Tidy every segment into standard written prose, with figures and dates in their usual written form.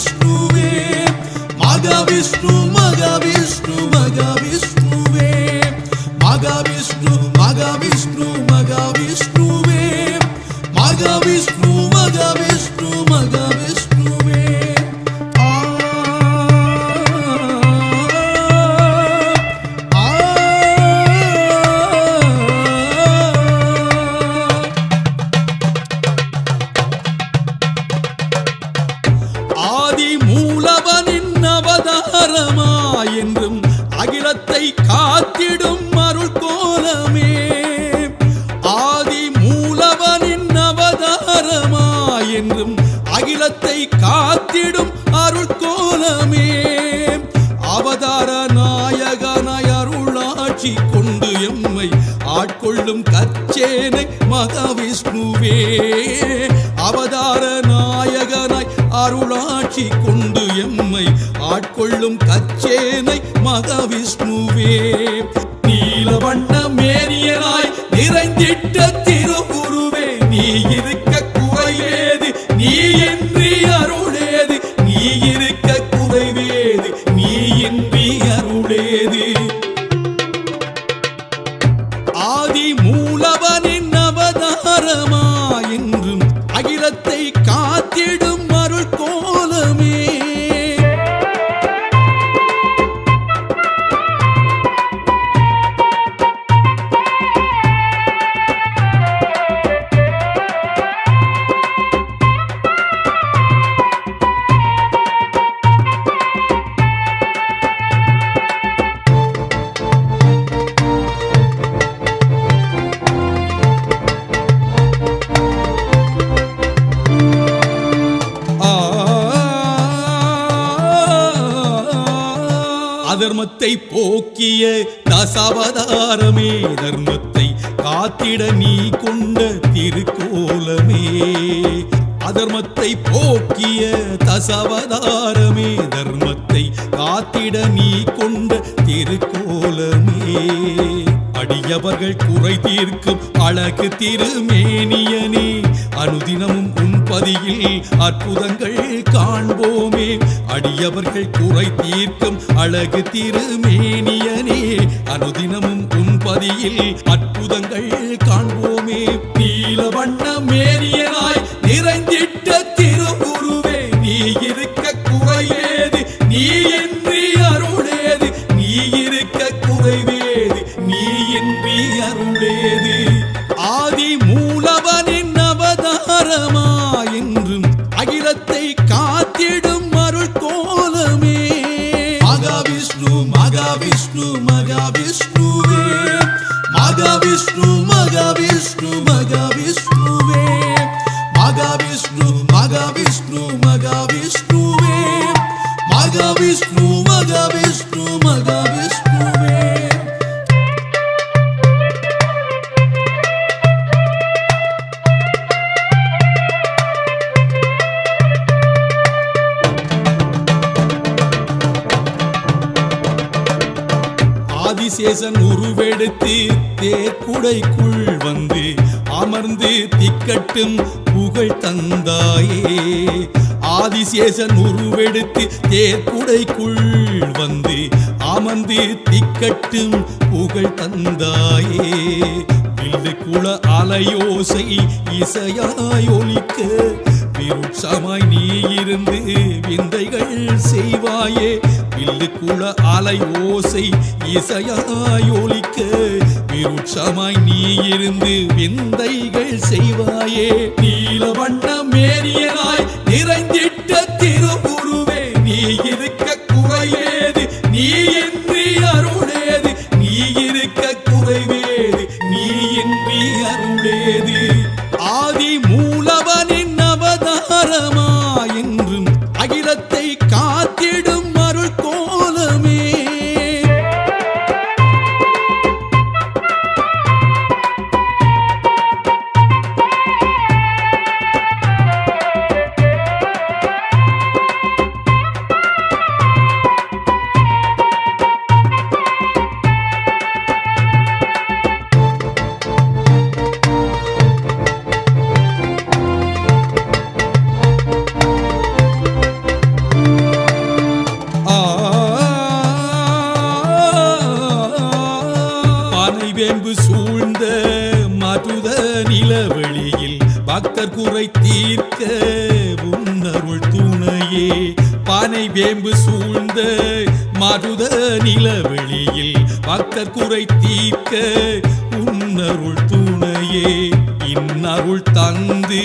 மகாவிஷ்ணுவே மகாவிஷ்ணு மகாவிஷ்ணு மகாவிஷ்ணுவே மகாவிஷ்ணு மகாவிஷ்ணு மகாவிஷ்ணுவே மகாவிஷ்ணு மகாவிஷ்ணு மகாவிஷ்ணுவே ஆதி மூலவனின் அவதாரமாயென்றும் அகிலத்தை காத்திடும் அருள் கோலமே ஆதி மூலவனின் அவதாரமாயென்றும் அகிலத்தை காத்திடும் அருள் கோலமே அவதார நாயகனாய் அருளாட்சி கொண்டு எம்மை ஆட்கொள்ளும் கச்சேனை மகாவிஷ்ணுவே அவதார நாயகனாய் அருளாட்சி கொண்டு எம்மை ஆட்கொள்ளும் கச்சேனை மகாவிஷ்ணுவே நீலவண்ண மேனியனாய் நிறைந்திட்ட திருவுருவே நீ இருக்க குறைவேது நீ இன்றி அருளேது நீ இருக்க குறைவேது நீ இன்றி அருளேது ஆதி மூலவனின் அவதாரமாயென்றும் அகிலத்தை காத்திடும் அருள் கோலமே அதர்மத்தை போக்கிய தசாவதாரமே தர்மத்தை காத்திட நீ கொண்ட திருக்கோலமே அதர்மத்தை போக்கிய தசாவதாரமே தர்மத்தை காத்திட நீ கொண்ட திருக்கோலமே அடியவர்கள் குறை தீர்க்கும் அழகு திருமேனியனே அனுதினமும் உன்பதியில் அற்புதங்கள் காண்போமே அடியவர்கள் குறை தீர்க்கும் அழகு திருமேனியனே அனுதினமும் உன்பதியில் அற்புதங்கள் காண்போமே நீலவண்ண மேனியனாய் நிறைந்திட்ட திருவுருவே நீ இருக்க குறைவேது நீ இன்றி அருளேது நீ இருக்க குறைவேது நீ இன்றி அருளேது ஆதி மூலவனின் அவதாரமாயென்றும் அகிலத்தை காத்திடும் அருள் கோலமே மகாவிஷ்ணு மகாவிஷ்ணு மகாவிஷ்ணுவே மகாவிஷ்ணு மகாவிஷ்ணு மகாவிஷ்ணுவே மகாவிஷ்ணு மகாவிஷ்ணு மகாவிஷ்ணுவே மகாவிஷ்ணு மகாவிஷ்ணு மகாவிஷ்ணுவே ஆதிசேஷன் உருவெடுத்து தேக்குடைக்குள் வந்து அமர்ந்து திக்கட்டும் புகழ் தந்தாயே ஆதிசேஷன் உருவெடுத்து தேக்குடைக்குள் வந்து அமர்ந்து திக்கட்டும் புகழ் தந்தாயே வில்லு குல அலையோசை இசையாய் ஒலிக்க விருட்சமாய் நீ இருந்து விந்தைகள் செய்வாயே வில்லு குல அலை ஓசை இசையாய் ஒலிக்க விருட்சமாய் நீ இருந்து விந்தைகள் செய்வாயே நீலவண்ண மேனியனாய் நிறைந்திட்ட திருவுருவே நீ இருக்க குறைவேது நீ இன்றி அருளேது நீ இருக்க குறைவேது நீ இன்றி அருளேது ஆதி மூலவனின் அவதாரமாயென்றும் அகிலத்தை காத்திடும் அருள் கோலமே பக்தர் குறை தீர்க்க உன்னருள் துணையே பானை வேம்பு சூழ்ந்த மருத நிலவெளியில் பக்தர் குறை தீர்க்க உன்னருள் துணையே இன்னருள் தந்து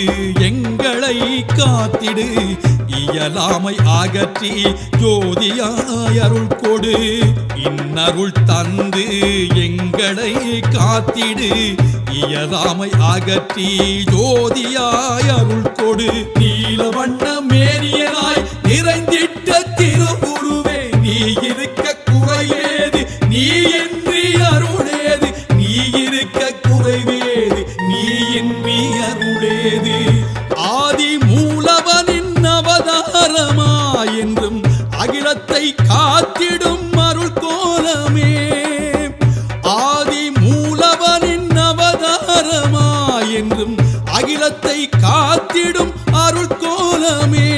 எங்களை காத்திடு இயலாமை அகற்றி ஜோதியாய் அருள் கொடு இன்னருள் தந்து எங்களை காத்திடு இயலாமை அகற்றி ஜோதியாய் அருள் கொடு நீலவண்ண மேரியனாய் நிறைந்திட்ட திருவுருவே நீ இருக்க குறைவேது நீ இன்றி அருளேது நீ இருக்க குறைவேது நீ இன்றி அருளேது ஆதி மூலவனின் அவதாரமா என்றும் அகிலத்தை காத்திடும் அருள் கோலமே ஆதி மூலவனின் அவதாரமா என்றும் அகிலத்தை காத்திடும் அருள் கோலமே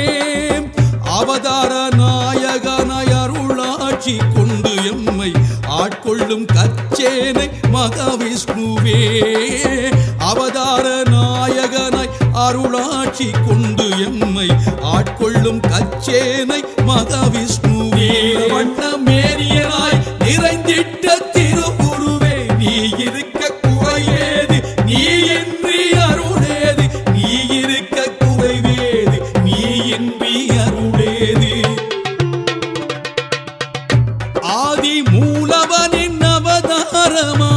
அவதார நாயகனாய் அருளாட்சி கொண்டு எம்மை ஆட்கொள்ளும் கச்சேனை மகாவிஷ்ணுவே அவதார நாயகனாய் அருளாட்சி கொண்டு எம்மை ஆட்கொள்ளும் கச்சேனை மகாவிஷ்ணுவே வண்ண மேரியனாய் நிறைந்திட்ட திருவுருவே நீ இருக்க குறைவேது நீ இன்றி அருளேது நீ இருக்க குறைவேது நீ இன்றி அருளேது ஆதி மூலவனின் அவதாரமா